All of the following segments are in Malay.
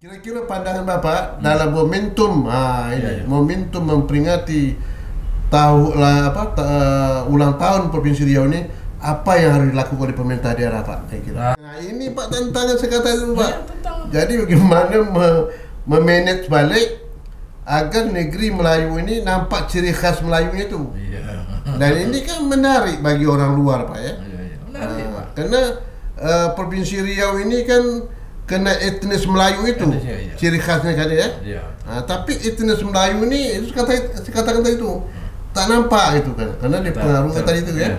Kira-kira pandangan Bapak dalam momentum momentum memperingati ulang tahun Provinsi Riau ini, apa yang harus dilakukan oleh pemerintah daerah, Pak? Nah, ini Pak tantangan sekata itu, Pak. Jadi bagaimana memanage balik agar negeri Melayu ini nampak ciri khas Melayunya itu. Dan ini kan menarik bagi orang luar, Pak, ya. Menarik, Pak. Karena Provinsi Riau ini kan kena etnis Melayu itu, ciri khasnya kan ya. Tapi etnis Melayu ini itu katakan tadi itu tak nampak itu kan, karena dipengaruhi tadi itu ya.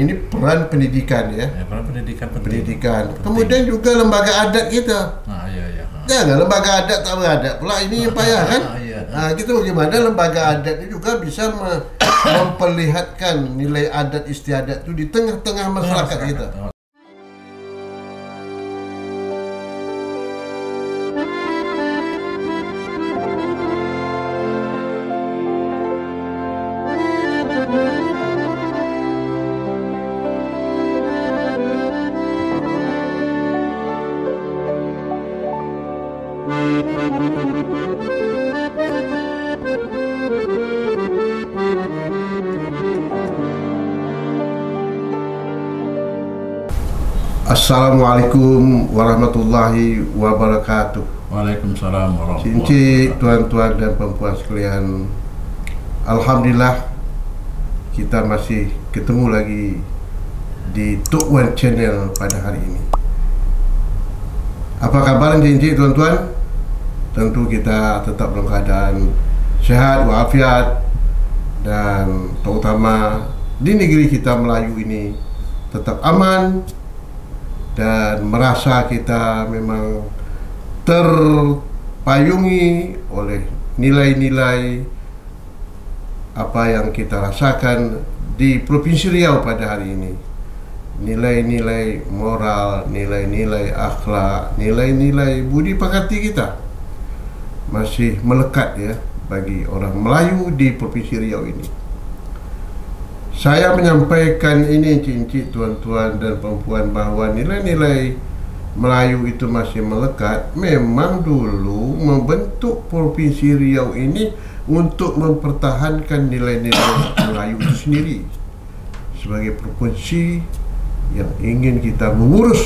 Ini peran pendidikan ya. Peran pendidikan. Kemudian juga lembaga adat kita. Jangan lembaga adat tak beradab pula, ini yang payah kan. Kita bagaimana lembaga adat itu juga bisa memperlihatkan nilai adat istiadat itu di tengah-tengah masyarakat kita. Assalamualaikum warahmatullahi wabarakatuh. Waalaikumsalam warahmatullahi wabarakatuh. Cincin, tuan-tuan dan perempuan sekalian, alhamdulillah kita masih ketemu lagi di Tok Wan Channel pada hari ini. Apa kabar cincin, tuan-tuan? Tentu kita tetap dalam keadaan sehat walafiat, dan terutama di negeri kita Melayu ini tetap aman, dan merasa kita memang terpayungi oleh nilai-nilai apa yang kita rasakan di Provinsi Riau pada hari ini. Nilai-nilai moral, nilai-nilai akhlak, nilai-nilai budi pekerti kita masih melekat ya bagi orang Melayu di Provinsi Riau ini. Saya menyampaikan ini cincin, tuan-tuan dan perempuan, bahwa nilai-nilai Melayu itu masih melekat. Memang dulu membentuk Provinsi Riau ini untuk mempertahankan nilai-nilai Melayu itu sendiri sebagai provinsi yang ingin kita mengurus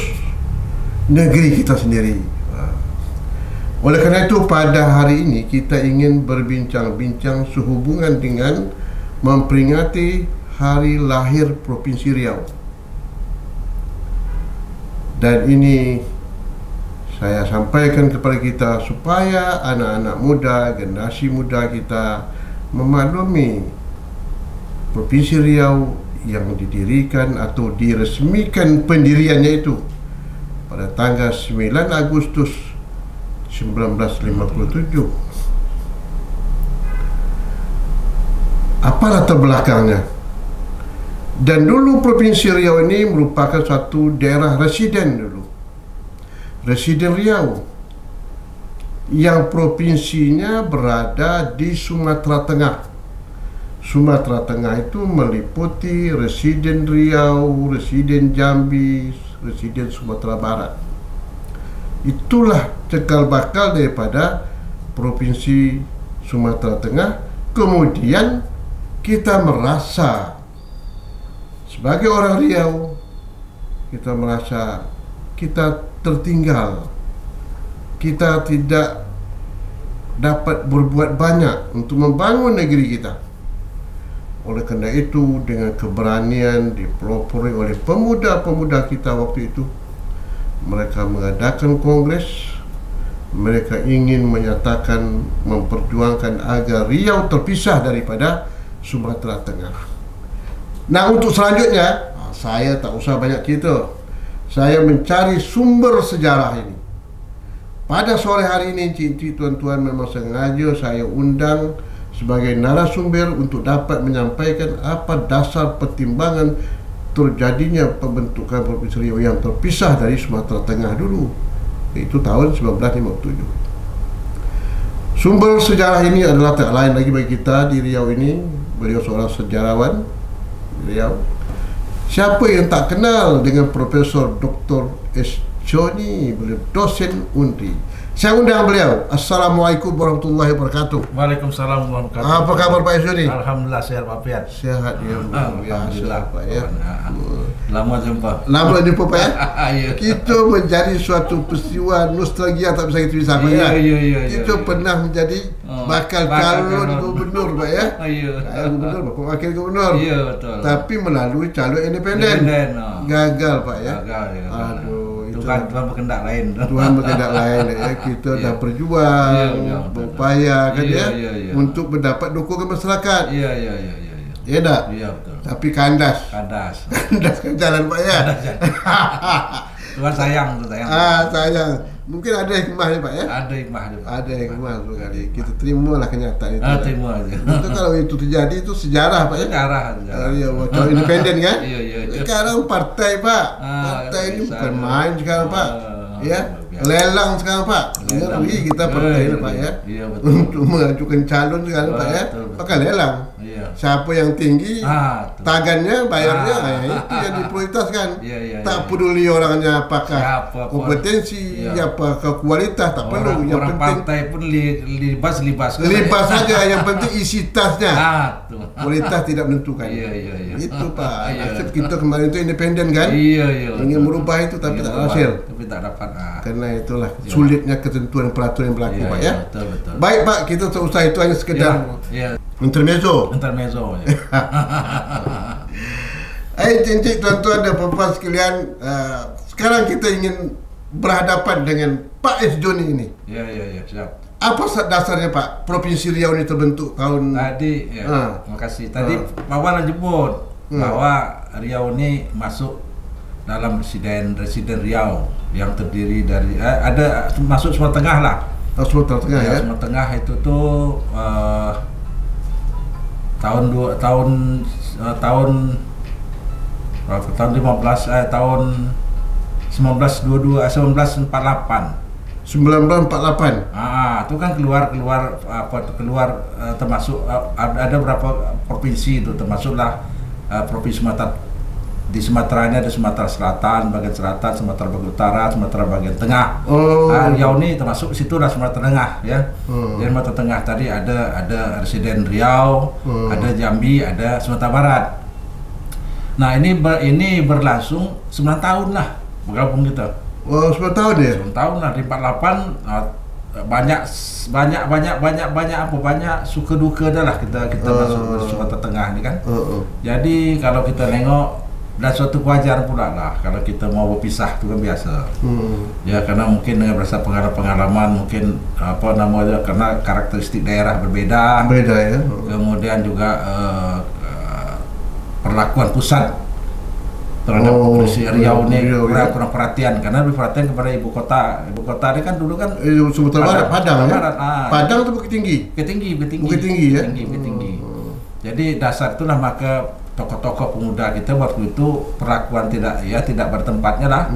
negeri kita sendiri. Oleh karena itu pada hari ini kita ingin berbincang-bincang sehubungan dengan memperingati hari lahir Provinsi Riau. Dan ini saya sampaikan kepada kita supaya anak-anak muda, generasi muda kita memaklumi Provinsi Riau yang didirikan atau diresmikan pendiriannya itu pada tanggal 9 Agustus 1957. Apa latar belakangnya? Dan dulu Provinsi Riau ini merupakan satu daerah residen dulu, residen Riau, yang provinsinya berada di Sumatera Tengah. Sumatera Tengah itu meliputi residen Riau, residen Jambi, residen Sumatera Barat. Itulah cekal bakal daripada Provinsi Sumatera Tengah. Kemudian kita merasa sebagai orang Riau, kita merasa kita tertinggal, kita tidak dapat berbuat banyak untuk membangun negeri kita. Oleh karena itu, dengan keberanian dipelopori oleh pemuda-pemuda kita waktu itu, mereka mengadakan kongres. Mereka ingin menyatakan, memperjuangkan agar Riau terpisah daripada Sumatera Tengah. Nah, untuk selanjutnya, saya tak usah banyak cerita. Saya mencari sumber sejarah ini. Pada sore hari ini, cincin, tuan-tuan, memang sengaja saya undang sebagai narasumber untuk dapat menyampaikan apa dasar pertimbangan terjadinya pembentukan Provinsi Riau yang terpisah dari Sumatera Tengah dulu, yaitu tahun 1957. Sumber sejarah ini adalah tak lain lagi bagi kita di Riau ini. Beliau seorang sejarawan Riau. Siapa yang tak kenal dengan Profesor Dr. S. Joni, beliau dosen UNRI, Saya undang beliau. Assalamualaikum warahmatullahi wabarakatuh. Waalaikumsalam warahmatullahi wabarakatuh. Apa kabar Pak Isuni? Alhamdulillah sehat Pak Pian. Sehat ya, Alhamdulillah Pak ya. Lama jumpa. Lama jumpa Pak ya. Iya. Kita menjadi suatu peristiwa nostalgia tak bisa kita bisa Pak ya. Kita pernah menjadi bakal calon gubernur Pak ya. Gubernur, wakil gubernur. Iya betul. Tapi melalui calon independen. Gagal Pak ya. Gagal ya. Aduh. Tuhan berkehendak lain. Tuhan berkehendak lain ya. Kita dah berjuang, berupaya kan ya, untuk mendapat dukungan masyarakat. Iya. Ya tak? Iya betul. Tapi kandas. Kandas Ke jalan Pak ya. Tuhan sayang. Sayang. Mungkin ada hikmahnya Pak ya. Ada hikmah. Ada hikmah sekali. Kita terimalah kenyataan itu. Terima aja. Itu kalau itu terjadi itu sejarah Pak ya. Sejarah. Iya, waktu independen kan. Iya. Sekarang partai Pak. Partai ini bukan main sekarang Pak. Ya, lelang sekarang Pak. Ngeri kita partai ini Pak ya. Iya betul. Untuk mengajukan calon sekarang Pak ya. Pakai lelang. Iya. Siapa yang tinggi, tagannya, bayarnya, itu yang diprioritaskan. Iya. Tak peduli orangnya apakah Siapa, kompetensi, apakah kualitas, tak perlu. Yang orang penting partai pun libas. libas saja. Yang penting isi tasnya. Tuh. Kualitas tidak menentukan. Iya. Itu Pak. Nasib kita kemarin itu independen kan. Iya. Ingin merubah itu tapi tak berhasil. Tapi tak dapat. Karena itulah sulitnya ketentuan peraturan yang berlaku Pak ya. Betul. Baik Pak, kita tak usah itu hanya sekedar intermezzo. Cincik tuan-tuan dan puan-puan sekalian, sekarang kita ingin berhadapan dengan Pak S. Joni ini. Iya, siap. Apa dasarnya Pak? Provinsi Riau ini terbentuk tahun Tadi, terima kasih. Tadi Pak Wan jemput bahwa Riau ini masuk dalam residen Riau yang terdiri dari ada masuk Sumatera Tengah lah. Sumatera Tengah ya. Sumatera Tengah itu tuh tahun 1948. 1948. Itu kan keluar termasuk ada berapa provinsi itu, termasuklah provinsi di Sumatera ini ada Sumatera Selatan, bagian selatan, Sumatera bagian utara, Sumatera bagian tengah. Riau ini termasuk situlah Sumatera Tengah ya. Di Sumatera Tengah tadi ada residen Riau, ada Jambi, ada Sumatera Barat. Nah ini berlangsung 9 tahun lah bergabung kita. 10 tahun ya? 10 tahun lah, di 48 banyak suka duka dah lah kita masuk ke Sumatera Tengah ni kan. Jadi kalau kita nengok dan suatu kewajaran pula lah kalau kita mau berpisah itu kan biasa. Ya karena mungkin dengan berasa pengalaman mungkin karena karakteristik daerah berbeda ya. Kemudian juga perlakuan pusat terhadap provinsi Riau ini kurang perhatian karena lebih perhatian kepada ibu kota ini kan dulu kan Sumatera Barat, Padang ya. Padang itu Bukit Tinggi ya. Jadi dasar itulah maka tokoh-tokoh pemuda kita waktu itu perlakuan tidak bertempatnya lah.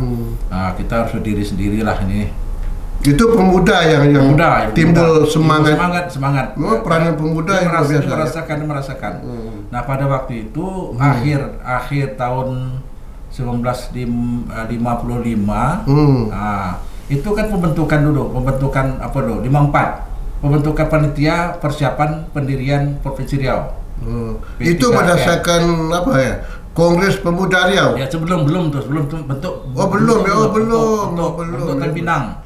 Kita harus berdiri sendiri lah ini. Itu pemuda yang timbul semangat. Peranan pemuda yang merasakan. Nah pada waktu itu akhir tahun 1955 itu kan pembentukan 54 pembentukan panitia persiapan pendirian Provinsi Riau. Itu berdasarkan apa ya? Kongres Pemuda Riau. Ya sebelum bentuk. Belum. Tanjung Pinang.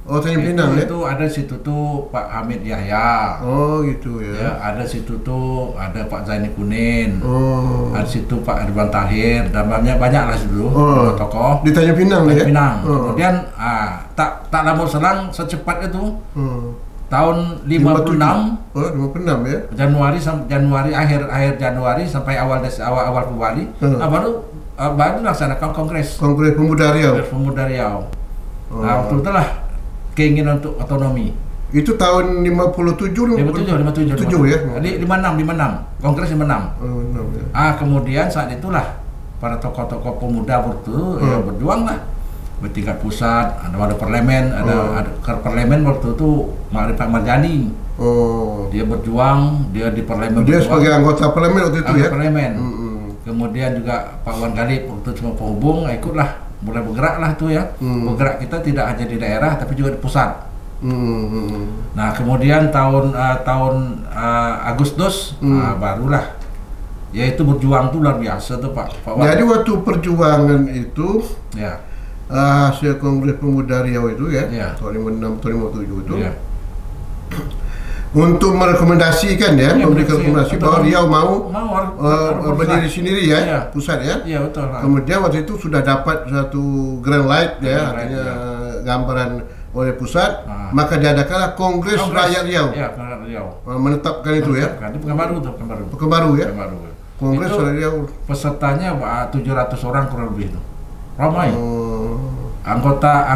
Tanjung Pinang ya. Itu ada situ tuh Pak Hamid Yahya. Gitu ya. Ada situ tuh ada Pak Zaini Kunin. Ada situ Pak Ridwan Tahir dan banyak lah situ tokoh. Di Tanjung Pinang ya. Kemudian tak lama selang secepat itu. Tahun 56 ya. Januari akhir Januari sampai awal Februari baru laksanakan kongres Pemuda Riau. Waktu itulah keinginan untuk otonomi. Itu tahun 57 ya. Jadi 56 kongres 56. Kemudian saat itulah para tokoh-tokoh pemuda berjuang lah bertingkat pusat, ada parlemen, ada parlemen waktu itu Pak Marjani. Dia berjuang, dia di parlemen. Dia sebagai anggota parlemen waktu itu ya. Parlemen. Kemudian juga Pak Wan Galip waktu itu cuma penghubung, ikutlah mulai bergerak lah tuh ya. Bergerak kita tidak hanya di daerah tapi juga di pusat. Nah kemudian tahun Agustus barulah, yaitu berjuang tuh luar biasa tuh Pak. Jadi waktu perjuangan itu ya, hasil Kongres Pemuda Riau itu ya, tahun 56 tahun 57 itu untuk merekomendasikan memberikan rekomendasi bahwa Riau mau berdiri sendiri pusat ya. Iya betul. Kemudian waktu itu sudah dapat satu green light artinya gambaran oleh pusat, maka diadakanlah Kongres Rakyat Riau. Iya, Rakyat Riau. Menetapkan itu ya. Di Pekanbaru tuh, Pekanbaru ya. Kongres Rakyat Riau. Pesertanya 700 orang kurang lebih itu. Ramai. Anggota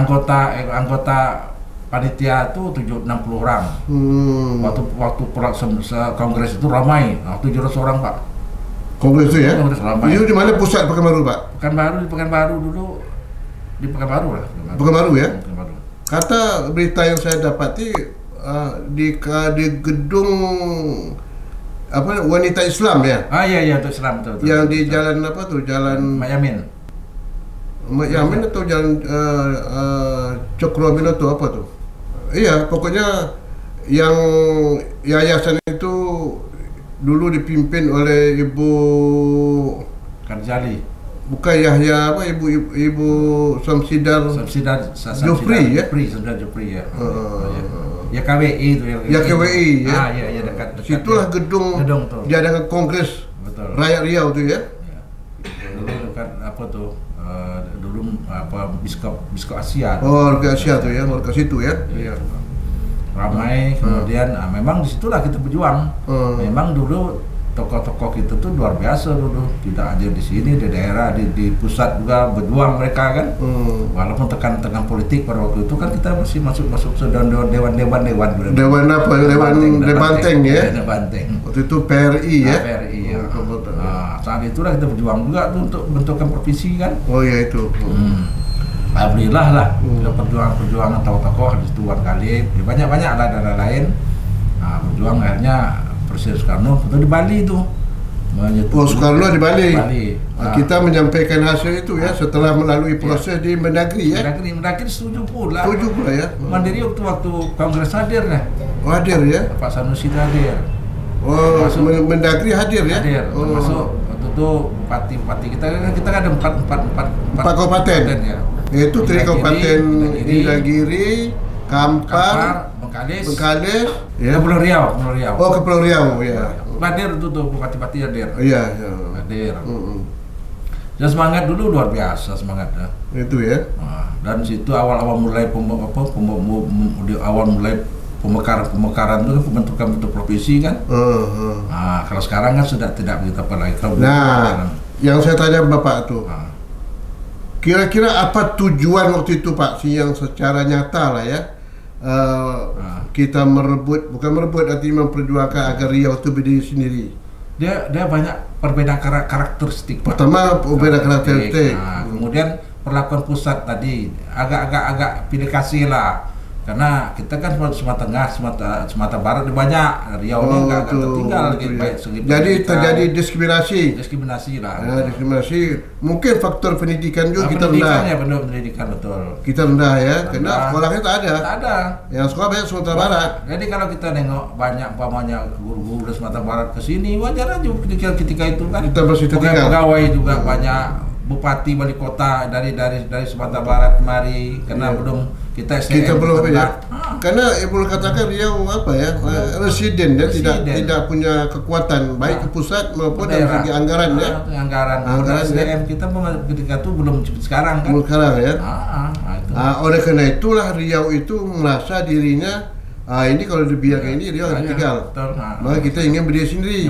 panitia itu 60 orang. Waktu kongres itu ramai. 700 orang Pak. Kongres itu ya? Kongres ramai. Itu di mana pusat Pekanbaru Pak? Di Pekanbaru dulu. Di Pekanbaru lah. Pekanbaru ya? Pekanbaru. Kata berita yang saya dapati di gedung wanita Islam ya? Iya untuk Islam betul. Yang di jalan apa tuh? Jalan Yamin atau jalan Cokroaminoto atau apa tuh? Iya, pokoknya yang yayasan itu dulu dipimpin oleh Ibu Karjali. Bukan Yahya Ibu Samsidar Jufri ya? Jufri ya. Ya KWI itu ya. KWI ya. Iya dekat. Situlah gedung diadakan Kongres Rakyat Riau tuh ya. Dulu dekat apa tuh? Dulu Biskop Asia. Warga Asia tuh ya, warga situ ya. Iya. Ramai, kemudian memang disitulah kita berjuang. Memang dulu tokoh-tokoh kita tuh luar biasa dulu, tidak aja di sini, di daerah, di pusat juga berjuang mereka kan. Walaupun tekan-tekan politik pada waktu itu kan kita masih masuk dewan apa? Dewan Banteng ya. Banteng. Waktu itu PRI ya. PRI ya. Saat itulah kita berjuang juga tuh untuk bentukan provinsi kan. Oh ya itu. Alhamdulillah lah, perjuangan tokoh-tokoh habis itu kali, banyak lah daerah lain. Berjuang akhirnya Presiden Soekarno itu di Bali itu. Soekarno di Bali. Kita menyampaikan hasil itu ya setelah melalui proses di Mendagri ya. Mendagri setuju pula ya. Mandiri waktu Kongres hadir ya. Hadir ya. Pak Sanusi hadir. Mendagri hadir ya. Termasuk waktu itu bupati kita kan ada empat kabupaten ya. Yaitu 3 kabupaten Indagiri, Kampar, Bengkalis, ya Pulau Riau. Ke Pulau Riau ya. Hadir tuh bupati hadir. Iya. Hadir. Dan semangat dulu luar biasa semangatnya. Itu ya. Dan situ awal mulai pemekaran itu pembentukan bentuk provinsi kan. Kalau sekarang kan sudah tidak begitu apa lagi. Yang saya tanya Bapak tuh. Kira-kira apa tujuan waktu itu Pak yang secara nyata lah ya? Kita bukan merebut artinya memperjuangkan agar Riau itu berdiri sendiri. Dia banyak perbedaan karakteristik. Pertama perbedaan karakteristik. Kemudian perlakuan pusat tadi agak pilih kasih lah. Karena kita kan Sumatera Tengah, Sumatera Barat banyak, Riau ini agak tertinggal baik segi. Jadi terjadi diskriminasi lah. Diskriminasi. Mungkin faktor pendidikan juga kita rendah. Pendidikan betul. Kita rendah ya, karena sekolahnya tak ada. Tak ada. Yang sekolah banyak Sumatera Barat. Jadi kalau kita nengok banyak guru-guru dari Sumatera Barat ke sini, wajar aja ketika itu kan. Kita masih tertinggal. Pegawai juga banyak. Bupati wali kota dari Sumatera Barat kemari karena belum kita belum ya. Karena ibu katakan Riau residen ya, tidak punya kekuatan baik ke pusat maupun dari segi anggaran ya. Anggaran SDM kita ketika itu belum sekarang kan. Belum sekarang ya. Oleh karena itulah Riau itu merasa dirinya ini kalau dibiarkan ini Riau tinggal. Maka kita ingin berdiri sendiri.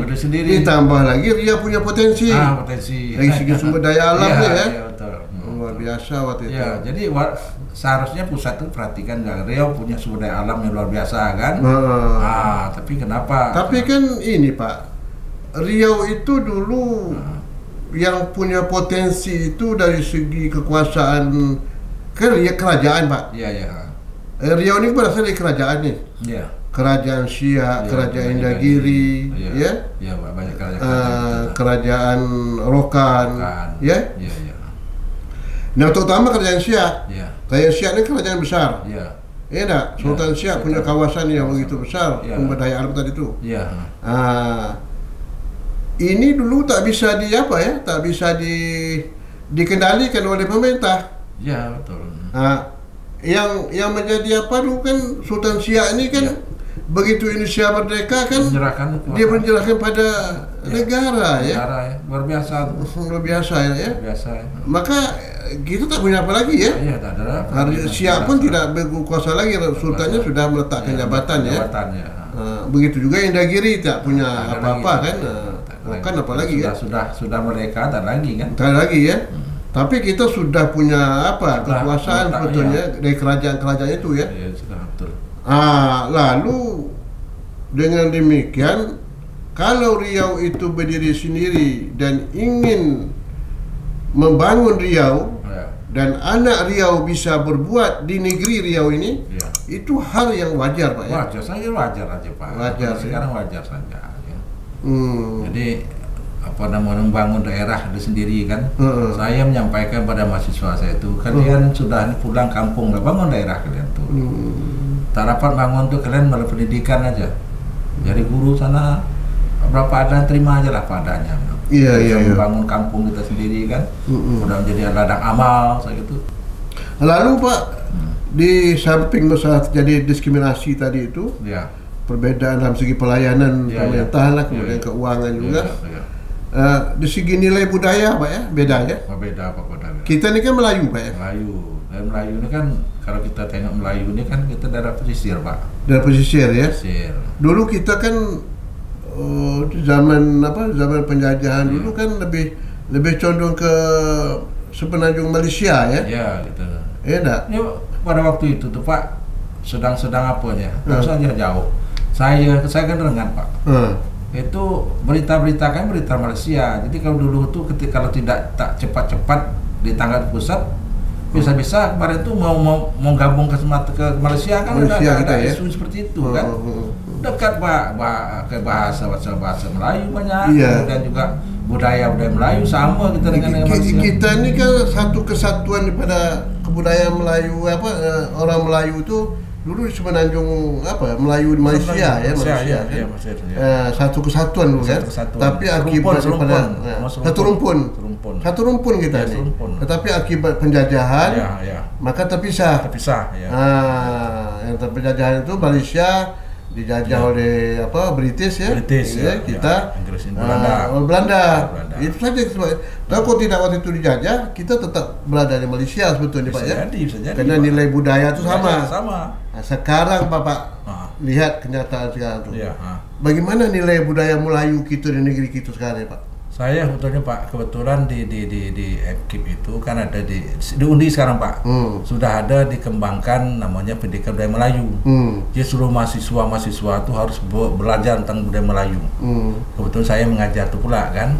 Ditambah lagi Riau punya potensi. Dari segi sumber daya alamnya ya. Luar biasa waktu itu. Jadi seharusnya pusat itu perhatikan Riau punya sumber daya alam yang luar biasa kan. Tapi kenapa? Tapi kan ini Pak, Riau itu dulu yang punya potensi itu dari segi kekuasaan kerajaan Pak. Riau ini berasal dari kerajaan nih. Kerajaan Siak, kerajaan Indagiri, banyak kerajaan Rokan, ya. Nah, terutama kerajaan Siak. Kerajaan Siak ini kerajaan besar. Ya enggak, Sultan Siak punya kawasan yang begitu besar, pemberdayaan tadi itu. Iya. Ini dulu tak bisa tak bisa dikendalikan oleh pemerintah. Iya, betul. Yang menjadi apa dulu kan Sultan Siak ini kan begitu Indonesia merdeka kan dia menyerahkan pada negara ya. Luar biasa. Luar biasa ya. Luar biasa. Maka kita tak punya apa lagi ya. Iya, tak ada apa. Siak pun tidak berkuasa lagi, sultannya sudah meletakkan jabatan ya. Begitu juga Indagiri tak punya apa-apa kan. Kan apalagi ya. Sudah merdeka tak lagi kan. Tak lagi ya. Tapi kita sudah punya kekuasaan sebetulnya dari kerajaan-kerajaan itu ya. Iya, sudah betul. Lalu dengan demikian kalau Riau itu berdiri sendiri dan ingin membangun Riau dan anak Riau bisa berbuat di negeri Riau ini, itu hal yang wajar Pak ya? Wajar, saya kira wajar aja Pak. Wajar sekarang wajar saja ya. Jadi membangun daerah itu sendiri kan. Saya menyampaikan pada mahasiswa saya itu, kalian sudah pulang kampung lah, bangun daerah kalian tuh. Tak dapat bangun tuh kalian malah pendidikan aja. Jadi guru sana berapa ada terima aja lah padanya. Iya. Membangun kampung kita sendiri kan. Udah menjadi ladang amal saya gitu. Lalu Pak, di samping masalah terjadi diskriminasi tadi itu, perbedaan dalam segi pelayanan pemerintahan lah, kemudian keuangan juga. Di segi nilai budaya Pak ya, beda ya? Beda Pak, budaya. Kita ini kan Melayu Pak ya? Melayu. Dan Melayu ini kan, kalau kita tengok Melayu ini kan kita daerah pesisir Pak. Daerah pesisir ya? Pesisir. Dulu kita kan zaman penjajahan dulu kan lebih condong ke sepenanjung Malaysia ya? Iya gitu. Iya enggak? Ya, pada waktu itu tuh Pak, sedang apa ya? Saja jauh. Saya kan dengar Pak. Itu berita-berita kan berita Malaysia. Jadi kalau dulu tuh kalau tidak cepat-cepat ditangkap pusat, bisa-bisa kemarin tuh mau gabung ke Malaysia kan ada isu seperti itu kan. Dekat Pak, ke bahasa Melayu banyak, dan juga budaya Melayu sama kita dengan Malaysia. Kita ini kan satu kesatuan daripada kebudayaan Melayu orang Melayu itu dulu di semenanjung Melayu di Malaysia ya, satu kesatuan dulu kan. Tapi akibat satu rumpun kita ini. Tetapi akibat penjajahan maka terpisah. Yang penjajahan itu Malaysia dijajah oleh British ya. Kita Belanda. Itu saja. Kalau tidak waktu itu dijajah, kita tetap berada di Malaysia sebetulnya Pak ya. Karena nilai budaya itu sama. Nah, sekarang Bapak lihat kenyataan sekarang tuh. Bagaimana nilai budaya Melayu kita di negeri kita sekarang ya Pak? Saya sebetulnya Pak, kebetulan di FKIP itu kan ada di Undi sekarang Pak. Sudah ada dikembangkan namanya pendidikan budaya Melayu. Jadi seluruh mahasiswa itu harus belajar tentang budaya Melayu. Kebetulan saya mengajar itu pula kan.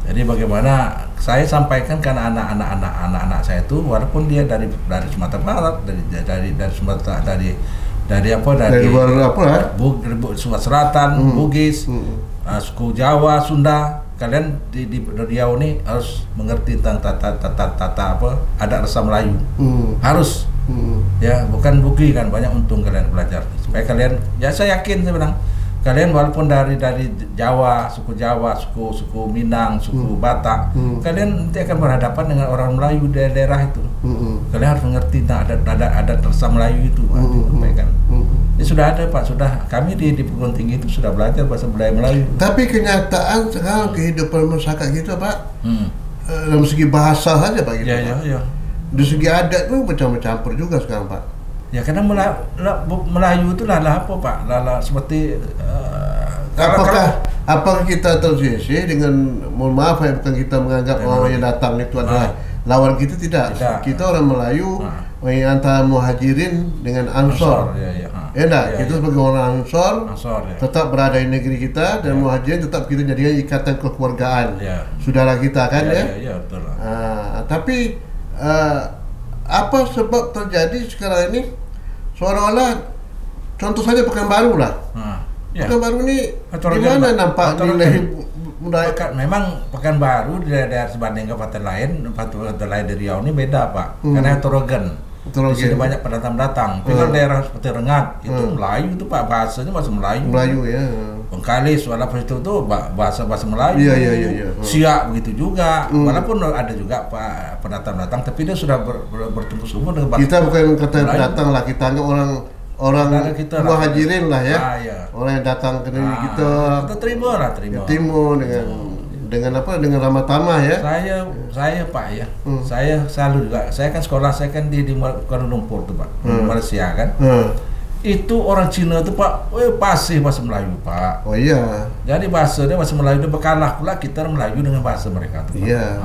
Jadi bagaimana saya sampaikan ke anak-anak saya itu, walaupun dia dari Sumatera Barat, dari Sumatera dari Sumatera Selatan, Bugis, suku Jawa, Sunda, kalian di Riau ini harus mengerti tentang tata adat rasa Melayu. Harus. Ya, bukan bugi kan, banyak untung kalian belajar. Supaya kalian, ya saya yakin saya bilang, kalian walaupun dari Jawa, suku Minang, suku Batak, kalian nanti akan berhadapan dengan orang Melayu di daerah itu. Kalian harus mengerti tentang adat rasa Melayu itu, sampaikan. Ya sudah ada Pak, kami di perguruan tinggi itu sudah belajar bahasa budaya Melayu. Tapi kenyataan sekarang kehidupan masyarakat kita Pak, dalam segi bahasa saja Pak gitu. Iya. Dari segi adat itu bercampur juga sekarang Pak. Ya karena Melayu itu lah apa Pak? Seperti apakah kita tersisih dengan, mohon maaf ya, bukan kita menganggap orang yang datang itu adalah lawan kita, tidak. Kita orang Melayu antara muhajirin dengan ansor. Kita sebagai orang ansor tetap berada di negeri kita, dan muhajirin tetap kita jadikan ikatan kekeluargaan saudara kita kan ya. Betul. Tapi apa sebab terjadi sekarang ini seolah-olah, contoh saja Pekanbaru lah. Pekanbaru ini di mana nampak nilai budaya? Memang Pekanbaru di daerah sebanding kabupaten lain dari Riau ini beda Pak, karena heterogen. Di sini banyak pendatang datang. Tapi kalau daerah seperti Rengat itu Melayu itu Pak, bahasanya bahasa Melayu. Melayu ya. Bengkalis walaupun itu tuh bahasa Melayu. Iya. Siak begitu juga. Walaupun ada juga Pak pendatang datang, tapi dia sudah bertembus umur dengan bahasa. Kita bukan kata pendatang lah, kita anggap orang muhajirin lah ya. Iya. Orang yang datang ke negeri kita. Kita terima. Terima dengan apa? Dengan ramah tamah ya. Saya Pak ya. Saya selalu juga. Saya kan sekolah di Kuala Lumpur tuh Pak, Malaysia kan. Itu orang Cina tuh Pak, fasih bahasa Melayu Pak. Oh iya. Jadi bahasa Melayu dia berkalah pula kita Melayu dengan bahasa mereka tuh Pak. Iya.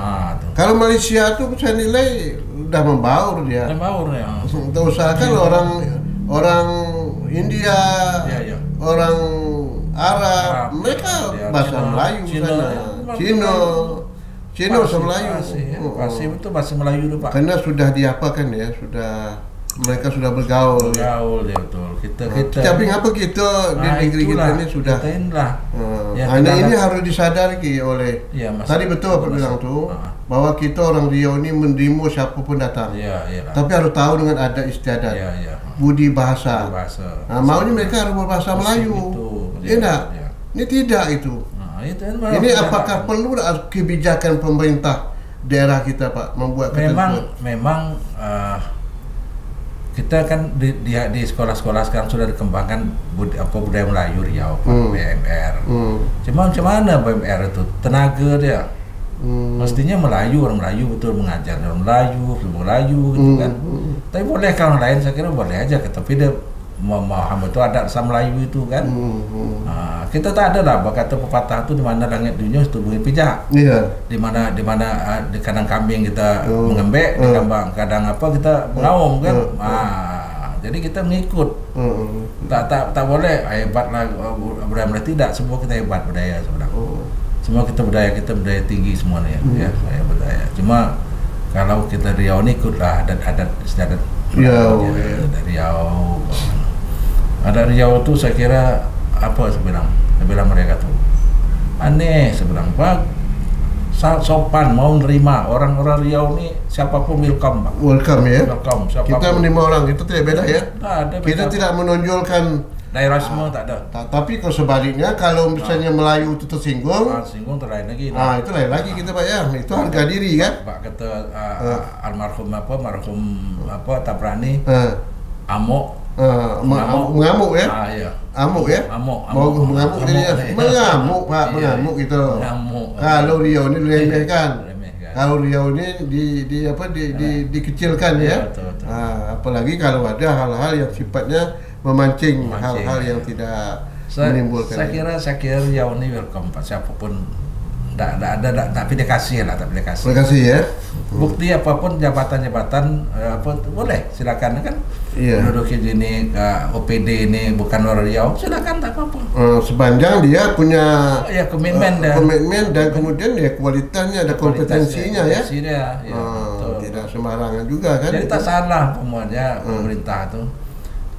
Kalau Malaysia tuh saya nilai udah membaur dia. Membaur ya. Kita usahakan orang India, orang Arab, mereka bahasa Melayu Cina bahasa Melayu. Fasih betul bahasa Melayu tuh Pak. Karena sudah diapakan ya, mereka sudah bergaul. Bergaul ya betul. Kita. Tapi ngapa kita di negeri kita ini sudah? Ini harus disadari oleh. Ya, tadi betul apa bilang tuh bahwa kita orang Riau ini menerima siapapun datang. Tapi harus tahu dengan ada istiadat, budi bahasa. Maunya mereka harus berbahasa Melayu. Tidak. Ini tidak itu. Ini apakah perlu kebijakan pemerintah daerah kita Pak membuat ketentuan? Memang kita kan di sekolah-sekolah sekarang sudah dikembangkan budaya Melayu Riau, BMR. Cuma macam mana BMR itu? Tenaga dia. Mestinya orang Melayu betul mengajar orang Melayu gitu kan. Tapi boleh kalau orang lain saya kira boleh aja, tapi dia memaham itu adat sama Melayu itu kan. Kita tak ada lah kata pepatah itu di mana langit dunia itu bumi pijak. Di mana di kandang kambing kita mengembek, di kandang apa kita mengaum kan. Jadi kita mengikut. Tak boleh hebat lah budaya Melayu, tidak, semua kita hebat budaya sebenarnya. Semua kita budaya tinggi semuanya ya, budaya. Cuma kalau kita Riau ini ikutlah adat istiadat dari Riau. Ada Riau tuh saya kira apa sebenarnya mereka tuh aneh sebenarnya Pak, sopan mau nerima orang-orang Riau nih siapapun welcome Pak. Welcome ya. Welcome. Kita menerima orang itu tidak beda ya. Kita tidak menonjolkan daerah semua tak ada. Tapi kalau sebaliknya kalau misalnya Melayu itu tersinggung, itu lain lagi. Itu lain lagi kita Pak ya. Itu harga diri kan. Pak kata almarhum Tabrani amok. Mengamuk ya. Amuk ya. Mau mengamuk dia. Mengamuk Pak, mengamuk itu. Kalau Riau ini diremehkan. Kalau Riau ini dikecilkan ya. Apalagi kalau ada hal-hal yang sifatnya memancing, hal-hal yang tidak menimbulkan. Saya kira Riau ini welcome Pak, siapapun. Tapi dikasih lah, Dikasih ya. Bukti apapun jabatan boleh, silakan kan. Menduduki ini OPD ini bukan orang Riau, silakan tak apa-apa. Sepanjang dia punya komitmen dan kemudian kualitasnya, ada kompetensinya ya. Tidak sembarangan juga kan. Jadi tak salah pemerintah itu.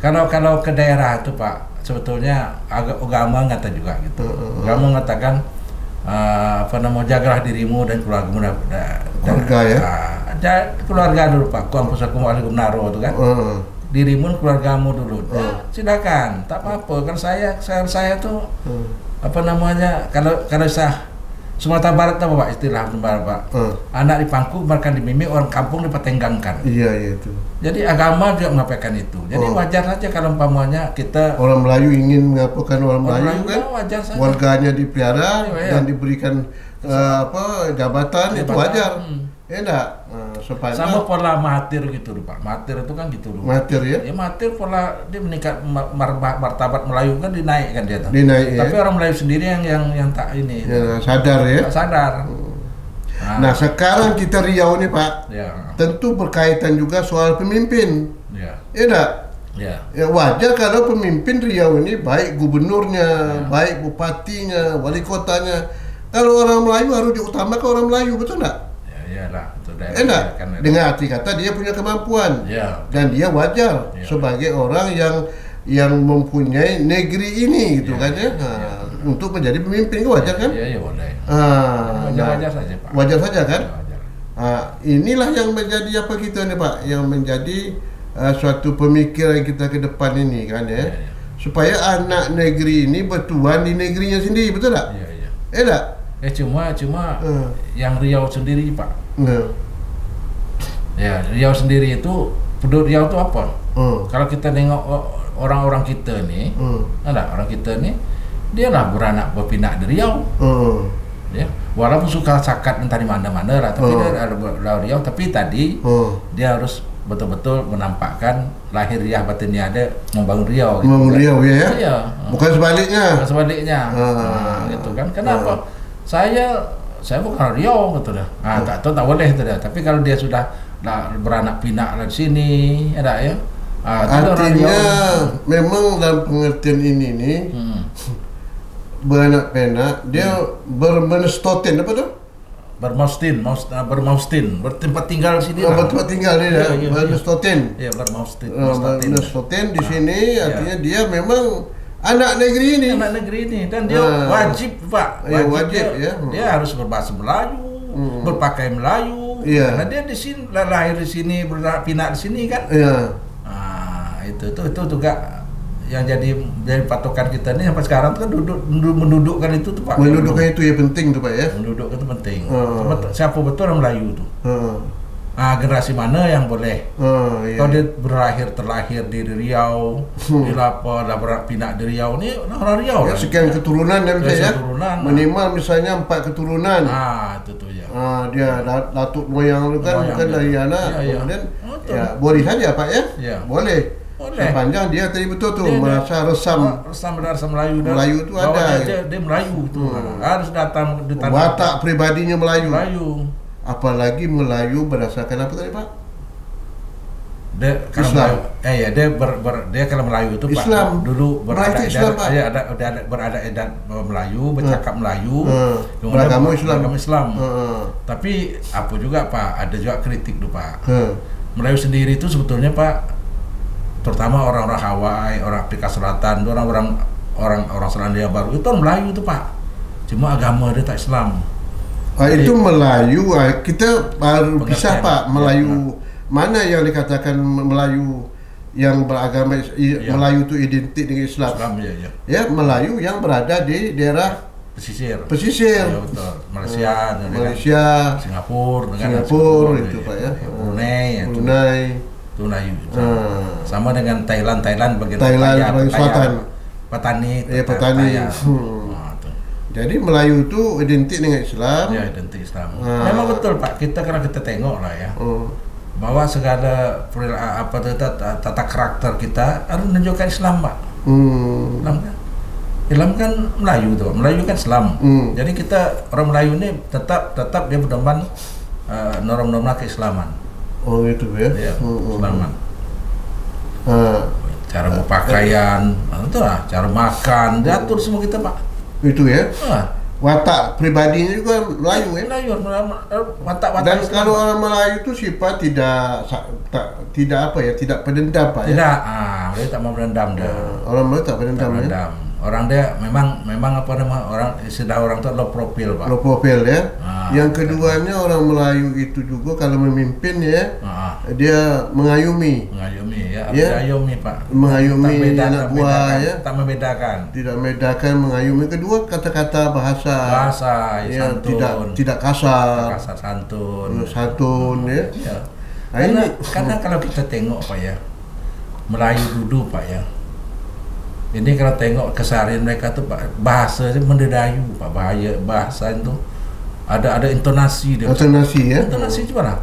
Kalau ke daerah itu Pak, sebetulnya agama ngata juga gitu. Agama mengatakan jagalah dirimu dan keluargamu keluarga dulu Pak. Kuampusakum alaikum naro itu kan. Dirimu keluargamu dulu. Silakan, tak apa-apa. Kan saya tuh kalau Sumatera Barat apa Pak istilah Sumatera Barat Pak? Anak dipangku makan di mimi, orang kampung dipatenggangkan. Iya itu. Jadi agama juga mengapakan itu. Jadi wajar saja kalau umpamanya kita orang Melayu ingin mengapakan orang Melayu kan, wajar saja. Warganya dipelihara dan diberikan jabatan itu wajar. Enggak, sama pola mahathir gitu Pak. Mahathir itu kan gitu loh. Mahathir ya? Ya Mahathir pola dia meningkat martabat Melayu kan dinaikkan dia tuh. Tapi orang Melayu sendiri yang tak ini. Ya, sadar ya. Sadar. Nah sekarang kita Riau nih Pak, tentu berkaitan juga soal pemimpin. Ya enggak? Ya wajar kalau pemimpin Riau ini baik gubernurnya, baik bupatinya, wali kotanya. Kalau orang Melayu harus diutamakan orang Melayu, betul enggak? Iyalah, itu enak. Dengan arti kata dia punya kemampuan dan dia wajar sebagai orang yang mempunyai negeri ini gitu kan ya. Untuk menjadi pemimpin itu wajar kan? Iya boleh. Wajar saja Pak. Wajar saja kan? Inilah yang menjadi apa kita nih Pak, yang menjadi suatu pemikiran kita ke depan ini kan ya. Supaya anak negeri ini bertuan di negerinya sendiri, betul tak? Iya. Tak? Cuma yang Riau sendiri Pak. Ya, Riau sendiri itu, penduduk Riau itu apa? Kalau kita tengok orang-orang kita nih, orang kita nih, dia lah beranak berpindah dari Riau. Ya, walaupun suka sakat entah di mana-mana lah, tapi dia ada Riau, tapi tadi dia harus betul-betul menampakkan lahiriah batinnya ada membangun Riau. Membangun Riau ya? Iya. Bukan sebaliknya. Bukan sebaliknya. Gitu kan? Kenapa? Saya bukan Riau gitu dah. Tak boleh gitu dah. Tapi kalau dia sudah beranak pinak di sini, ada ya. Artinya memang dalam pengertian ini nih beranak pinak dia bermenstoten apa tuh? Bertempat tinggal di sini. Bertempat tinggal dia, bermenstoten. Iya, bermaustin. Menstoten di sini artinya dia memang anak negeri ini. Anak negeri ini dan dia wajib Pak. Wajib dia harus berbahasa Melayu, berpakaian Melayu. Karena dia di sini lahir di sini, beranak di sini kan. Itu juga yang jadi patokan kita nih sampai sekarang tuh kan mendudukkan itu tuh Pak. Mendudukkan itu ya penting tuh Pak ya. Mendudukkan itu penting. Siapa betul orang Melayu tuh? Generasi mana yang boleh? Kalau dia terlahir di Riau, di Lapa, pindah di Riau ni orang Riau. Sekian keturunan ya misalnya. Minimal misalnya 4 keturunan. Itu tuh ya. Dia datuk moyang lu kan bukan dari anak. Kemudian ya boleh saja Pak ya. Boleh. Sepanjang dia tadi betul tuh merasa resam Melayu. Melayu itu ada. Dia Melayu itu harus datang di tanah. Watak pribadinya Melayu. Apalagi Melayu berdasarkan apa tadi Pak? Islam. Dia kalau Melayu itu Islam. Pak dulu berada edat Melayu, bercakap Melayu, beragama Islam. Tapi apa juga Pak, ada juga kritik tuh Pak. Melayu sendiri itu sebetulnya Pak, terutama orang-orang Hawaii, orang Afrika Selatan, orang Selandia Baru itu orang Melayu itu Pak. Cuma agama dia tak Islam. Itu Melayu, kita baru pisah Pak. Melayu mana yang dikatakan Melayu yang beragama Melayu itu identik dengan Islam. Ya, Melayu yang berada di daerah pesisir. Ya, betul. Malaysia, Singapura itu Pak ya. Brunei. Itu Melayu. Sama dengan Thailand bagian selatan. Petani. Jadi Melayu itu identik dengan Islam. Ya, identik Islam. Memang betul Pak. Kalau kita tengok lah ya, bahwa segala tata karakter kita harus menunjukkan Islam Pak. Islam kan Melayu tuh. Melayu kan Islam. Jadi kita orang Melayu ini tetap dia berdoman norma-norma keislaman. Gitu ya. Islaman. Cara berpakaian, cara makan, diatur semua kita Pak. Itu ya. Watak pribadinya juga Melayu ya. Watak. Dan kalau orang Melayu itu sifat tidak pendendam Pak ya. Tidak, dia tak mau pendendam dah. Orang Melayu tak pendendam ya. Orang dia memang istilah orang itu low profile Pak. Low profile ya. Yang keduanya orang Melayu itu juga kalau memimpin ya, dia mengayumi ya. Mengayomi Pak. Mengayumi anak buah ya. Tak membedakan. Tidak membedakan mengayumi. Kedua kata-kata bahasa ya, santun. Tidak kasar. Santun ya. Karena kalau kita tengok Pak ya, Melayu dulu Pak ya. Ini kalau tengok keseharian mereka tuh Pak, bahasa mendedayu Pak, bahasa itu ada intonasi dia. Intonasi coba lah.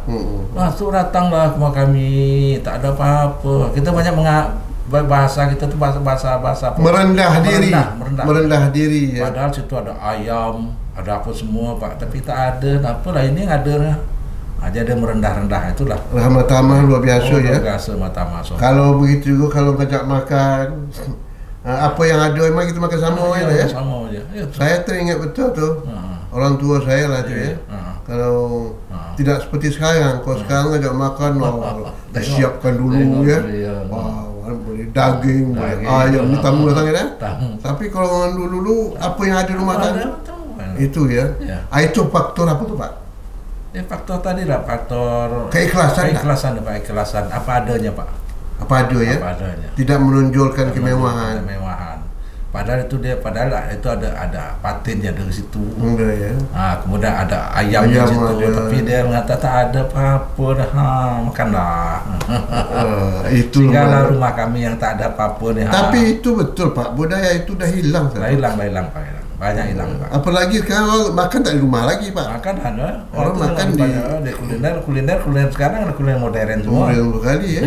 Masuk datanglah ke rumah kami, tak ada apa-apa. Kita banyak bahasa kita tuh bahasa merendah diri ya. Padahal situ ada ayam, ada apa semua Pak, tapi tak ada. Apalah ini ada aja dia merendah-rendah itulah. Ramah-tamah luar biasa ya. Kalau begitu juga kalau ngajak makan apa yang ada memang kita makan sama ya. Sama aja. Saya teringat betul tuh. Orang tua saya lah tu ya. Kalau tidak seperti sekarang, kalau sekarang ngajak makan disiapkan dulu ya. Boleh daging, boleh ayam, ni tamu datang ya. Tapi kalau orang dulu apa yang ada di rumah tangga itu ya. Itu faktor apa tu Pak? Faktor tadi lah, faktor keikhlasan Pak, keikhlasan apa adanya Pak. Apa adanya? Apa adanya. Tidak menonjolkan kemewahan. Padahal itu ada patennya dari situ. Enggak ya. Nah, kemudian ada ayamnya di situ, tapi dia mengatakan tak ada apa-apa dah. Makanlah. Itu tinggallah rumah kami yang tak ada apa-apa nih. Tapi itu betul Pak, budaya itu dah hilang. Hilang Pak. Banyak hilang Pak. Apalagi sekarang makan tak di rumah lagi Pak. Makan ada. Orang makan di kuliner sekarang ada kuliner modern semua. Modern sekali ya.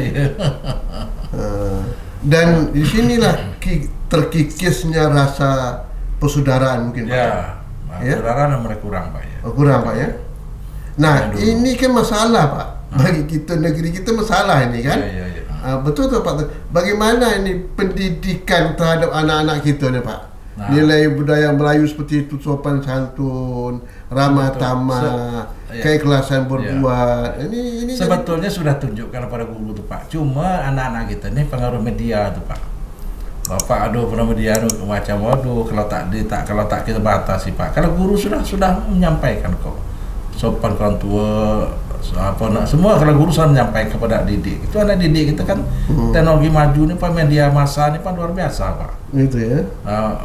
Dan disinilah terkikisnya rasa persaudaraan mungkin Pak. Ya, persaudaraan mereka kurang Pak ya. Kurang Pak ya. Nah ini kan masalah Pak. Bagi kita, negeri kita masalah ini kan. Betul tuh Pak. Bagaimana ini pendidikan terhadap anak-anak kita nih Pak? Nilai budaya Melayu seperti itu, sopan santun, ramah tamah, keikhlasan berbuat. Ini sebetulnya sudah tunjukkan pada guru tuh Pak. Cuma anak-anak kita ini pengaruh media tuh Pak. Bapak pengaruh media macam kalau tak kita batasi Pak. Kalau guru sudah menyampaikan kok. Sopan orang tua, semua kalau guru sudah menyampaikan kepada didik. Itu anak didik kita kan teknologi maju nih Pak, media massa nih Pak luar biasa Pak. Itu ya.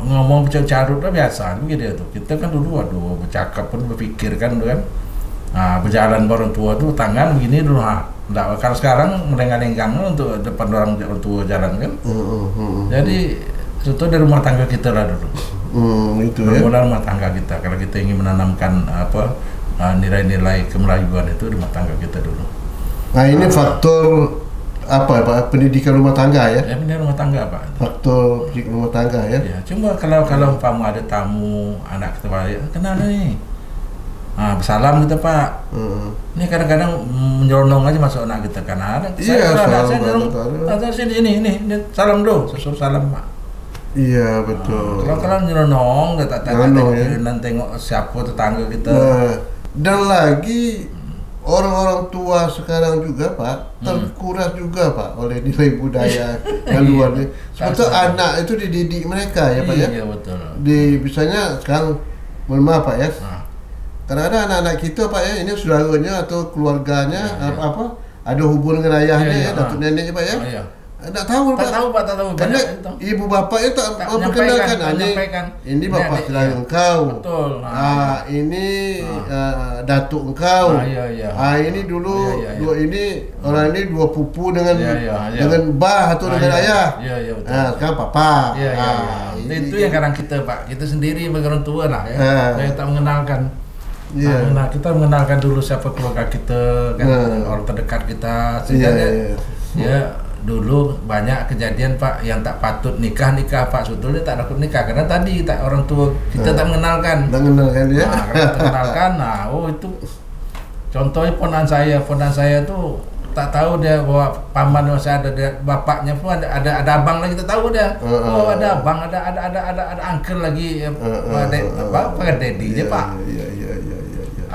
Ngomong carut udah biasa begitu tuh. Kita kan dulu bercakap pun berpikir kan kan. Berjalan orang tua tuh tangan begini dulu kalau sekarang melenggang-lenggang untuk depan orang tua jalan kan. Jadi itu dari rumah tangga kita lah dulu. Itu ya. Rumah tangga kita kalau kita ingin menanamkan nilai-nilai kemelayuan itu di rumah tangga kita dulu. Nah ini faktor apa Pak? Pendidikan rumah tangga ya? Ya pendidikan rumah tangga Pak. Faktor pendidikan rumah tangga ya? Ya cuma kalau umpama ada tamu anak kita kenal nih. Salam kita Pak. Ini kadang-kadang menyelonong aja masuk anak kita kan ada. Saya sini salam dulu, suruh salam Pak. Iya betul. Kalau nyelonong, tak tengok siapa tetangga kita. Dan lagi orang-orang tua sekarang juga Pak terkuras juga Pak oleh nilai budaya yang luar nih. Sebetulnya anak itu dididik mereka ya Pak ya. Iya betul. Misalnya sekarang mohon maaf Pak ya. Kadang-kadang anak-anak kita Pak ya, ini saudaranya atau keluarganya ada hubungan dengan ayahnya datuk neneknya Pak ya. Tak tahu Pak. Tak tahu. Karena ibu bapaknya tak memperkenalkan. Ini bapak saudara engkau. Betul. Ini datuk engkau. Ini dulu ini orang ini dua pupu dengan bah atau dengan ayah. Sekarang papa. Itu yang kadang kita Pak, kita sendiri sebagai orang tua lah ya. Kita tak mengenalkan. Kita mengenalkan dulu siapa keluarga kita, kan, orang terdekat kita. Sehingga dulu banyak kejadian Pak yang tak patut nikah Pak, sebetulnya tak takut nikah karena tadi orang tua kita tak mengenalkan. Ya. Itu contohnya ponan saya tuh tak tahu dia bahwa paman masih ada dia, bapaknya pun ada abang lagi tak tahu dia. Ada abang, ada uncle lagi pakai daddy dia Pak.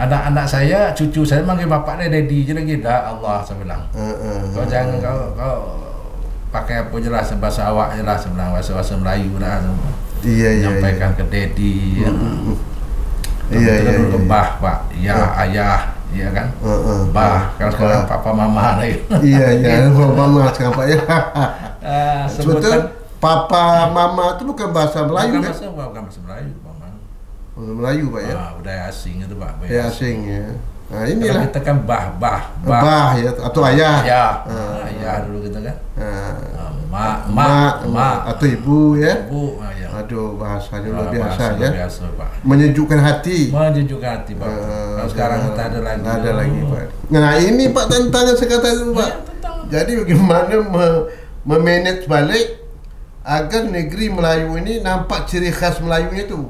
Anak saya, cucu saya manggil bapaknya daddy je lagi. Dah Allah saya bilang. Kau jangan kau pakai apa jelas bahasa awak jelas sebenarnya bahasa Melayu dah. Menyampaikan ke daddy. Dulu bah Pak, ayah, iya kan? Bah, kalau sekarang papa mama lagi. Papa mama sekarang Pak ya. Sebetulnya papa mama itu bukan bahasa Melayu kan? Bukan bahasa Melayu, mama. Melayu Pak ya? Budaya asing itu Pak. Budaya asing ya. Nah inilah. Kita kan bah ya, atau ayah. Ayah dulu kita kan. Mak atau ibu ya. Ibu, Aduh bahasanya luar biasa ya. Biasa, Pak. Menyejukkan hati. Pak. Kalau sekarang kita ada lagi. Ada lagi Pak. Nah ini Pak tantangan sekata itu Pak. Jadi bagaimana memanage balik agar negeri Melayu ini nampak ciri khas Melayunya itu.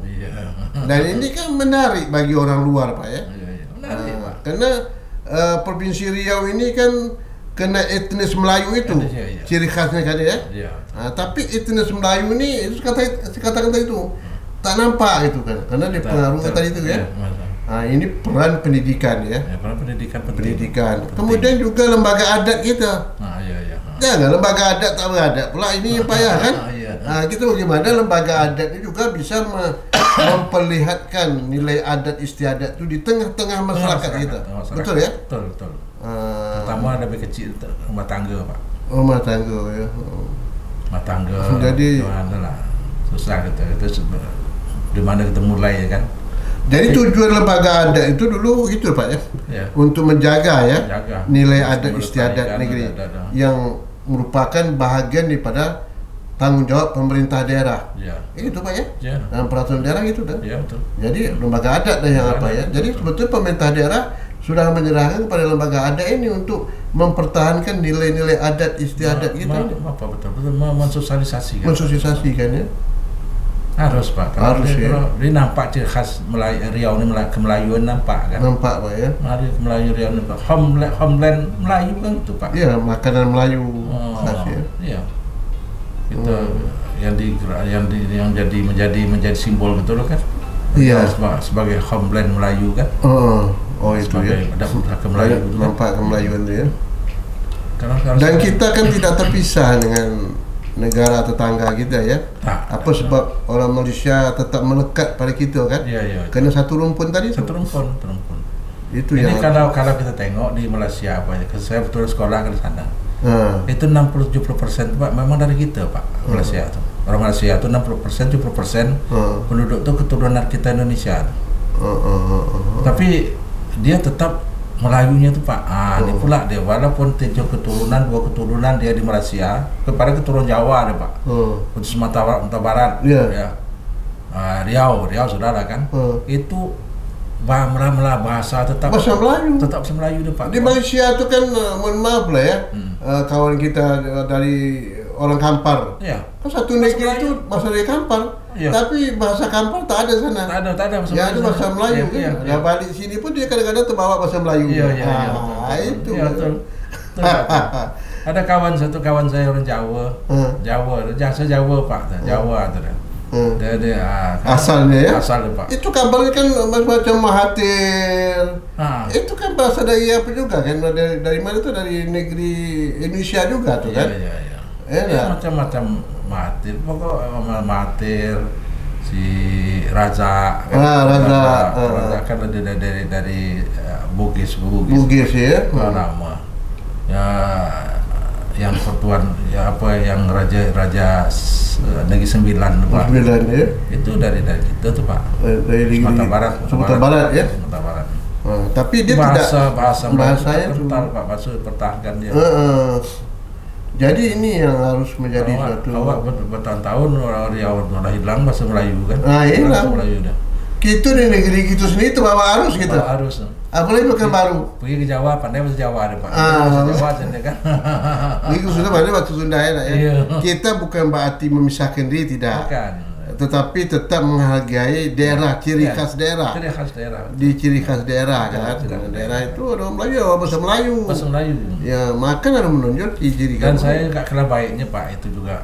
Dan ini kan menarik bagi orang luar Pak ya. Menarik Pak. Karena Provinsi Riau ini kan kena etnis Melayu itu, ciri khasnya kan ya. Tapi etnis Melayu ini itu kata-kata itu tak nampak itu kan, karena dipengaruhi tadi itu ya. Ini peran pendidikan ya. Peran pendidikan. Kemudian juga lembaga adat kita. Jangan lembaga adat tak beradat pula ini yang payah kan. Kita bagaimana lembaga adat ini juga bisa memperlihatkan nilai adat istiadat itu di tengah-tengah masyarakat kita. Betul ya? Betul. Pertama ada lebih kecil rumah tangga Pak. Rumah tangga ya. Rumah tangga. Jadi gimana lah, susah gitu. Itu di mana kita mulai ya kan. Jadi tujuan lembaga adat itu dulu gitu Pak ya, untuk menjaga ya nilai adat istiadat negeri yang merupakan bahagian daripada tanggung jawab pemerintah daerah. Itu Pak ya, dalam peraturan daerah itu kan. Jadi lembaga adat yang apa ya. Jadi sebetulnya pemerintah daerah sudah menyerahkan kepada lembaga adat ini untuk mempertahankan nilai-nilai adat istiadat gitu. Betul mensosialisasikan. Mensosialisasikan ya. Harus Pak, harus ya. Ini nampak ciri khas Riau ini kemelayuan nampak kan? Nampak Pak ya. Mari Melayu Riau ini Pak. Homeland Melayu kan itu Pak. Iya, makanan Melayu khas ya. Iya. Itu yang menjadi simbol gitu loh kan? Iya. Sebagai homeland Melayu kan? Oh itu ya. Ada Kemelayu gitu. Nampak kemelayuan itu ya. Karena dan kita kan tidak terpisah dengan negara tetangga kita ya. Apa sebab orang Malaysia tetap melekat pada kita kan? Karena satu rumpun tadi. Satu rumpun. Itu ini yang kalau kita tengok di Malaysia apa ya? Saya betul sekolah ke sana. Itu 60-70% Pak memang dari kita Pak. Malaysia itu. Orang Malaysia itu 60% 70% penduduk itu keturunan kita Indonesia. Tapi dia tetap Melayunya itu Pak, ini pula dia walaupun 7 keturunan, 2 keturunan dia di Malaysia, kepada keturunan Jawa deh Pak, untuk Sumatera Barat, ya, Riau saudara kan, itu bahasa tetap Melayu, tetap Melayu deh Pak. Di Malaysia itu kan, mohon maaf lah ya, kawan kita dari orang Kampar, kan satu negeri itu bahasa dari Kampar. Tapi bahasa Kampar tak ada sana. Tak ada bahasa Melayu. Ya ada bahasa Melayu kan. Ya balik sini pun dia kadang-kadang terbawa bahasa Melayu. Itu. Betul. Ada satu kawan saya orang Jawa. Saya Jawa Pak, Jawa tu. Dia asalnya ya. Asalnya Pak. Itu kabarnya kan macam Mahathir. Itu kan bahasa dari apa juga kan, dari mana tu, dari negeri Indonesia juga tu kan. Iya. Macam-macam Mahathir, si Raja kan dari Bugis ya. Nama ya yang pertuan ya apa yang Raja Negeri Sembilan Pak. Ya. Itu dari kita tuh Pak. Dari Sumatera Barat ya. Sumatera Barat. Tapi dia bahasanya kental Pak, bahasa pertahankan dia. Jadi ini yang harus menjadi suatu. Bertahun-tahun orang Riau sudah hilang bahasa Melayu kan. Hilang. Kita di negeri kita sendiri itu bawa arus gitu. Arus. Apalagi bukan baru. Pergi ke Jawa, pandai bahasa Jawa ada Pak. Bahasa Jawa saja kan. Ini sudah pandai bahasa Sunda ya. Kita bukan berarti memisahkan diri, tidak. Bukan. Tetapi tetap menghargai daerah, ciri khas daerah. Di ciri khas daerah kan. Daerah itu orang Melayu, bahasa Melayu. Ya, maka harus menunjuk ciri khas. Dan saya enggak kira baiknya Pak itu juga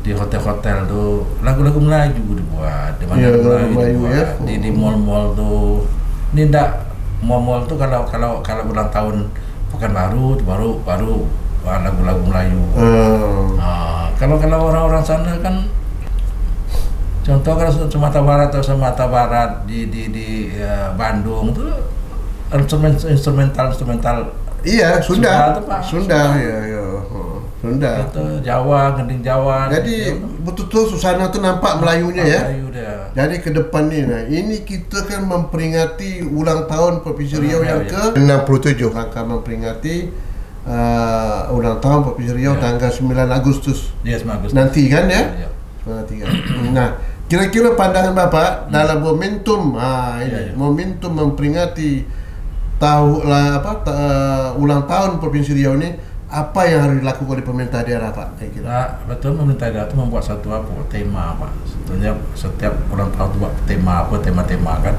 di hotel-hotel tuh lagu-lagu Melayu dibuat, di mana Melayu ya. Di mall-mall tuh. Ini enggak mall-mall tuh kalau ulang tahun baru lagu-lagu Melayu. Kalau orang-orang sana kan, contoh kalau Sumatera Barat di Bandung tuh instrumental. Iya, Sunda ya. Sunda. Itu Jawa, gending Jawa. Jadi betul-betul susana tuh nampak Melayunya ya. Jadi ke depan ini kita kan memperingati ulang tahun Provinsi Riau yang ke-67. Rangka memperingati ulang tahun Provinsi Riau tanggal 9 Agustus. Nanti kan ya? Nah, kira-kira pandangan Bapak dalam momentum momentum memperingati ulang tahun Provinsi Riau ini, apa yang harus dilakukan oleh pemerintah daerah Pak? Betul, pemerintah daerah itu membuat satu tema Pak. Sebetulnya setiap ulang tahun itu buat tema kan.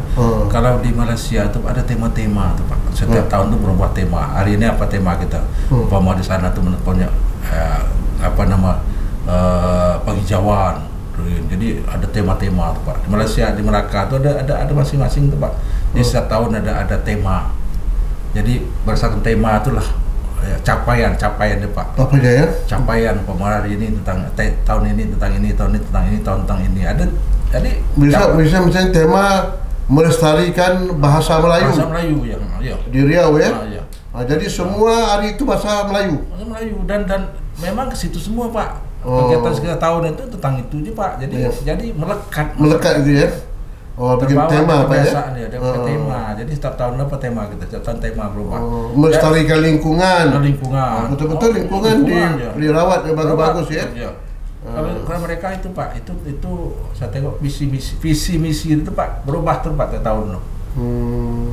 Kalau di Malaysia itu ada tema-tema tuh Pak. Setiap tahun itu berubah tema. Hari ini apa tema kita? Umpama di sana tuh menentunya penghijauan. Jadi ada tema-tema tuh Pak. Di Malaysia, di Melaka itu ada masing-masing tuh Pak. Jadi setiap tahun ada tema. Jadi berdasarkan tema itulah capaian deh Pak. Apa ya? Capaian hari ini tentang tahun ini tentang ini, tahun ini ada. Jadi bisa misalnya tema melestarikan bahasa Melayu. Ya. Di Riau ya. Jadi semua hari itu bahasa Melayu. Bahasa Melayu dan memang ke situ semua Pak. Kegiatan sekitar tahun itu tentang itu aja Pak. Jadi melekat. Melekat gitu ya. Bikin tema apa ya? Dia pakai tema. Jadi setiap tahun apa tema kita? Setiap tahun tema berubah. Melestarikan lingkungan. Betul-betul ya. lingkungan dirawat bagus-bagus ya. Kalau mereka itu Pak, itu saya tengok visi misi itu Pak berubah tuh Pak tiap tahun.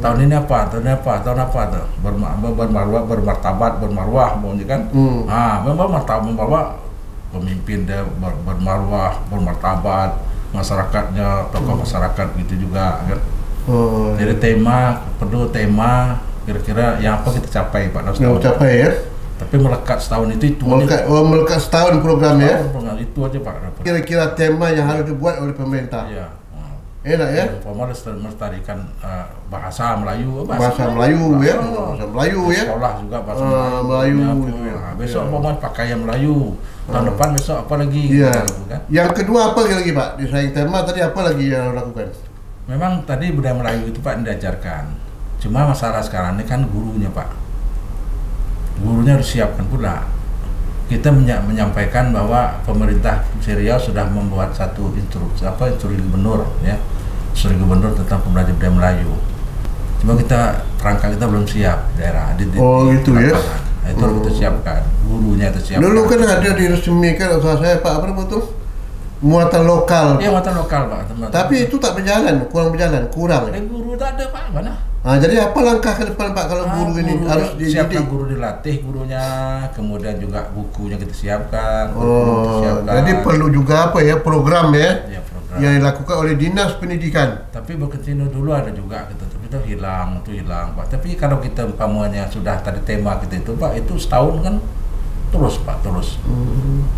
Tahun ini apa tuh? Bermartabat, bermarwah, maunya kan? Memang marwah pemimpin dia bermarwah, bermartabat, masyarakatnya, tokoh masyarakat gitu juga kan. Jadi perlu tema kira-kira yang apa kita capai Pak. Yang capai ya. Tapi melekat setahun itu melekat setahun programnya. Program itu aja Pak. Kira-kira tema yang harus dibuat oleh pemerintah. Iya. Enak ya. Melestarikan bahasa Melayu. Bahasa Melayu ya. Sekolah juga bahasa Melayu gitu ya. Besok mau pakaian Melayu. Tahun depan besok apa lagi? Iya. Yang kedua apa lagi Pak? Di selain tema tadi apa lagi yang lakukan? Memang tadi budaya Melayu itu Pak diajarkan. Cuma masalah sekarang ini kan gurunya Pak. Gurunya harus siapkan pula. Kita menyampaikan bahwa pemerintah Riau sudah membuat satu instruksi gubernur ya, instruksi gubernur tentang pembelajaran budaya Melayu. Cuma perangkat kita belum siap daerah. Gitu ya. Nah, itu harus kita siapkan, gurunya kita siapkan. Dulu kan ada diresmikan usaha saya Pak apa betul? Muatan lokal. Iya muatan lokal Pak. Tapi itu tak berjalan, kurang. Guru tak ada Pak, mana? Jadi apa langkah ke depan Pak kalau guru ini harus siapkan guru dilatih gurunya, kemudian juga bukunya kita siapkan. Jadi perlu juga apa ya program ya, program yang dilakukan oleh Dinas Pendidikan. Tapi Bekentino dulu ada juga kita hilang Pak. Tapi kalau kita umpamanya sudah tadi tema kita itu Pak, itu setahun kan terus Pak terus.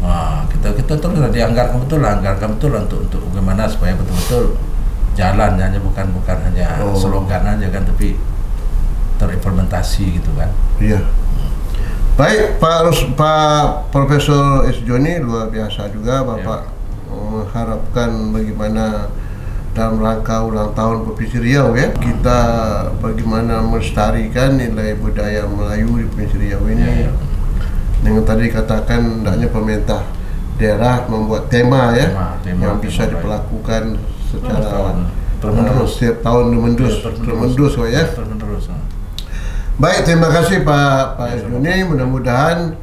Nah, kita terus dianggarkan betul untuk bagaimana supaya betul-betul jalan hanya bukan hanya slogan aja kan, tapi terimplementasi gitu kan. Iya. Baik Pak Profesor S. Joni, luar biasa juga Bapak mengharapkan bagaimana dalam rangka ulang tahun Provinsi Riau ya, kita bagaimana melestarikan nilai budaya Melayu di Provinsi Riau ini. Dengan tadi katakan hendaknya pemerintah daerah membuat tema yang bisa diperlakukan secara setiap tahun terus ya. Baik, terima kasih Pak Joni. Mudah-mudahan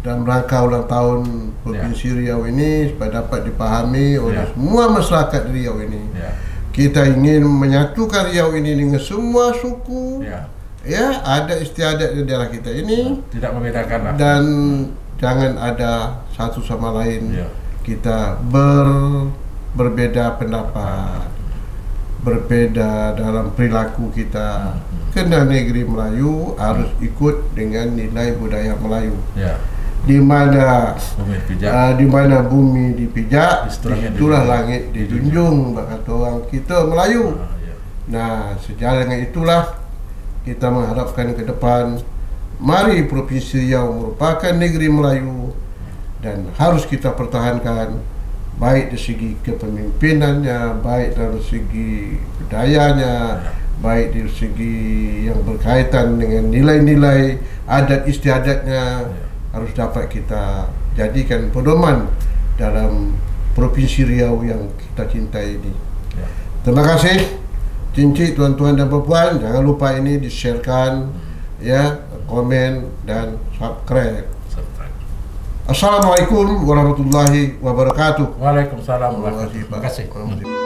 dalam rangka ulang tahun Provinsi Riau ini supaya dapat dipahami oleh semua masyarakat Riau ini. Kita ingin menyatukan Riau ini dengan semua suku. Ya, ada istiadat di daerah kita ini. Tidak membedakan lah. Dan jangan ada satu sama lain. Kita berbeda pendapat, berbeda dalam perilaku kita. Karena negeri Melayu harus ikut dengan nilai budaya Melayu. Di mana bumi dipijak, itulah langit dijunjung, kata orang kita Melayu. Nah, sejalan dengan itulah kita mengharapkan ke depan, mari Provinsi Riau merupakan negeri Melayu dan harus kita pertahankan, baik dari segi kepemimpinannya, baik dari segi budayanya, baik dari segi yang berkaitan dengan nilai-nilai adat istiadatnya, harus dapat kita jadikan pedoman dalam Provinsi Riau yang kita cintai ini. Terima kasih cincik tuan-tuan dan puan, jangan lupa ini di-sharekan ya, komen dan subscribe. Assalamualaikum warahmatullahi wabarakatuh. Waalaikumsalam warahmatullahi wabarakatuh. Terima kasih.